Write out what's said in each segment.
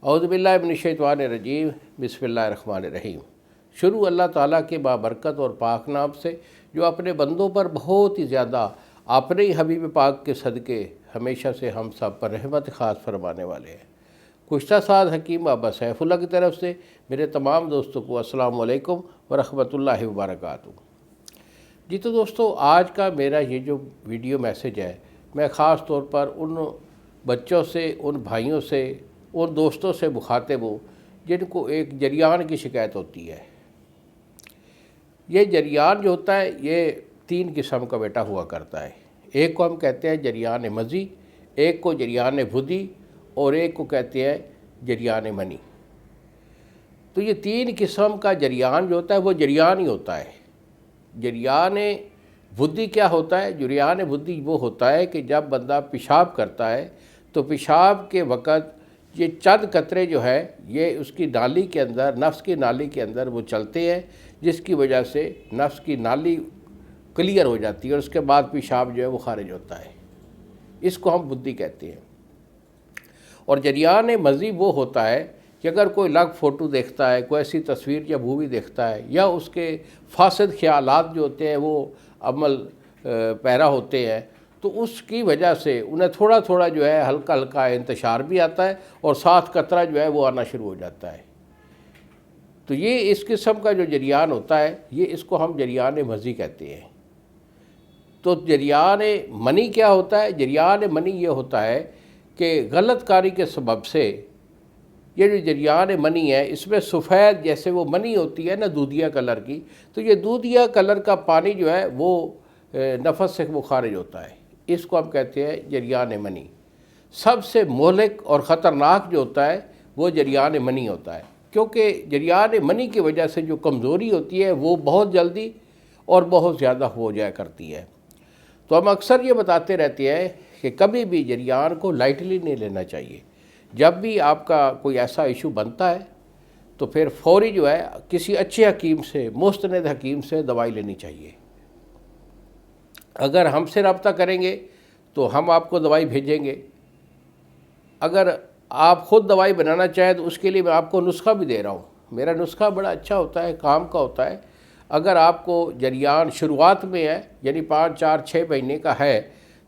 اعوذ باللہ من الشیطان الرجیم بسم اللہ الرحمن الرحیم۔ شروع اللہ تعالیٰ کے بابرکت اور پاک نام سے جو اپنے بندوں پر بہت ہی زیادہ اپنے ہی حبیب پاک کے صدقے ہمیشہ سے ہم سب پر رحمت خاص فرمانے والے ہیں۔ گزشتہ سال حکیم بابا سیف اللہ کی طرف سے میرے تمام دوستوں کو السلام علیکم ورحمۃ اللہ وبرکاتہ۔ جی تو دوستو، آج کا میرا یہ جو ویڈیو میسیج ہے، میں خاص طور پر ان بچوں سے، ان بھائیوں سے، ان دوستوں سے مخاطب ہوں جن کو ایک جریان کی شکایت ہوتی ہے۔ یہ جریان جو ہوتا ہے یہ 3 قسم کا بیٹا ہوا کرتا ہے۔ ایک کو ہم کہتے ہیں جریان مزی، ایک کو جریان بدی اور ایک کو کہتے ہیں جریان منی۔ تو یہ 3 قسم کا جریان جو ہوتا ہے وہ جریان ہی ہوتا ہے۔ جریان بدی کیا ہوتا ہے؟ جریان بدی وہ ہوتا ہے کہ جب بندہ پیشاب کرتا ہے تو پیشاب کے وقت یہ چند قطرے جو ہے یہ اس کی نالی کے اندر، نفس کی نالی کے اندر وہ چلتے ہیں، جس کی وجہ سے نفس کی نالی کلیئر ہو جاتی ہے اور اس کے بعد پیشاب جو ہے وہ خارج ہوتا ہے۔ اس کو ہم بدی کہتے ہیں۔ اور جریان مزی وہ ہوتا ہے کہ اگر کوئی لگ فوٹو دیکھتا ہے، کوئی ایسی تصویر یا مووی دیکھتا ہے، یا اس کے فاسد خیالات جو ہوتے ہیں وہ عمل پیرا ہوتے ہیں، تو اس کی وجہ سے انہیں تھوڑا تھوڑا جو ہے ہلکا ہلکا انتشار بھی آتا ہے اور ساتھ قطرہ جو ہے وہ آنا شروع ہو جاتا ہے۔ تو یہ اس قسم کا جو جریان ہوتا ہے یہ اس کو ہم جریان مزی کہتے ہیں۔ تو جریان منی کیا ہوتا ہے؟ جریان منی یہ ہوتا ہے کہ غلط کاری کے سبب سے یہ جو جریان منی ہے اس میں سفید، جیسے وہ منی ہوتی ہے نا دودھیا کلر کی، تو یہ دودھیا کلر کا پانی جو ہے وہ نفس سے وہ خارج ہوتا ہے۔ اس کو ہم کہتے ہیں جریان منی۔ سب سے مہلک اور خطرناک جو ہوتا ہے وہ جریان منی ہوتا ہے، کیونکہ جریان منی کی وجہ سے جو کمزوری ہوتی ہے وہ بہت جلدی اور بہت زیادہ ہو جایا کرتی ہے۔ تو ہم اکثر یہ بتاتے رہتے ہیں کہ کبھی بھی جریان کو لائٹلی نہیں لینا چاہیے۔ جب بھی آپ کا کوئی ایسا ایشو بنتا ہے تو پھر فوری جو ہے کسی اچھے حکیم سے، مستند حکیم سے دوائی لینی چاہیے۔ اگر ہم سے رابطہ کریں گے تو ہم آپ کو دوائی بھیجیں گے۔ اگر آپ خود دوائی بنانا چاہیں تو اس کے لیے میں آپ کو نسخہ بھی دے رہا ہوں۔ میرا نسخہ بڑا اچھا ہوتا ہے، کام کا ہوتا ہے۔ اگر آپ کو جریان شروعات میں ہے، یعنی 5، 4، 6 مہینے کا ہے،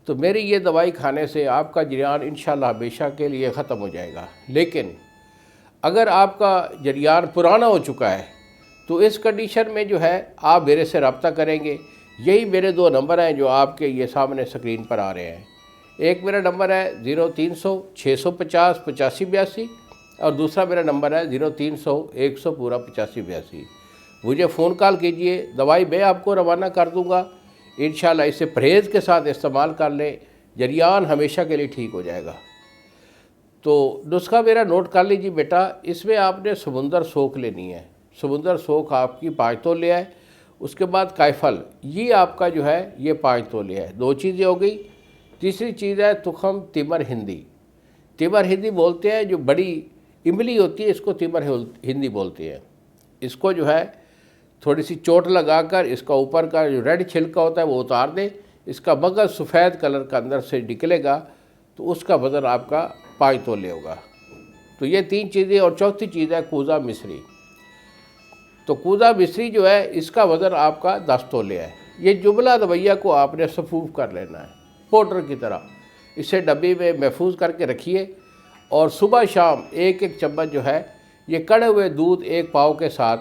تو میری یہ دوائی کھانے سے آپ کا جریان انشاءاللہ ہمیشہ کے لیے ختم ہو جائے گا۔ لیکن اگر آپ کا جریان پرانا ہو چکا ہے تو اس کنڈیشن میں جو ہے آپ میرے سے رابطہ کریں گے۔ یہی میرے 2 نمبر ہیں جو آپ کے یہ سامنے سکرین پر آ رہے ہیں۔ ایک میرا نمبر ہے 0300 650 8582 اور دوسرا میرا نمبر ہے 0300 100 پورا 8582۔ مجھے فون کال کیجئے، دوائی میں آپ کو روانہ کر دوں گا۔ انشاءاللہ اسے پرہیز کے ساتھ استعمال کر لیں، جریان ہمیشہ کے لیے ٹھیک ہو جائے گا۔ تو نسخہ میرا نوٹ کر لیجیے بیٹا۔ اس میں آپ نے سمندر سوکھ لینی ہے۔ سمندر سوکھ آپ کی 5 تولے ہے۔ اس کے بعد کائفل، یہ آپ کا جو ہے یہ 5 تولے ہے۔ 2 چیزیں ہو گئی۔ تیسری چیز ہے تخم تیمر ہندی۔ تیمر ہندی بولتے ہیں، جو بڑی املی ہوتی ہے اس کو تیمر ہندی بولتے ہیں۔ اس کو جو ہے تھوڑی سی چوٹ لگا کر اس کا اوپر کا جو ریڈ چھلکا ہوتا ہے وہ اتار دیں۔ اس کا مغز سفید کلر کا اندر سے نکلے گا تو اس کا وزن آپ کا 5 تولے ہوگا۔ تو یہ 3 چیزیں، اور چوتھی چیز ہے کوزہ مصری۔ تو کوزہ مصری جو ہے اس کا وزن آپ کا 10 تولے ہے۔ یہ جملہ دویہ کو آپ نے صفوف کر لینا ہے پاؤڈر کی طرح۔ اسے ڈبی میں محفوظ کر کے رکھیے اور صبح شام 1 چمچ جو ہے یہ کڑے ہوئے دودھ 1 پاؤ کے ساتھ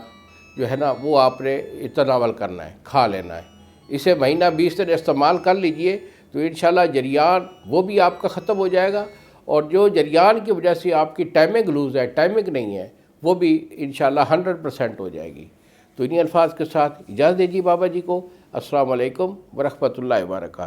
جو ہے نا وہ آپ نے تناول کرنا ہے، کھا لینا ہے۔ اسے مہینہ 20 دن استعمال کر لیجئے تو انشاءاللہ جریان وہ بھی آپ کا ختم ہو جائے گا، اور جو جریان کی وجہ سے آپ کی ٹائمنگ لوز ہے، ٹائمنگ نہیں ہے، وہ بھی انشاءاللہ 100% ہو جائے گی۔ تو انہی الفاظ کے ساتھ اجازت دیجیے بابا جی کو۔ السلام علیکم ورحمۃ اللہ وبرکاتہ۔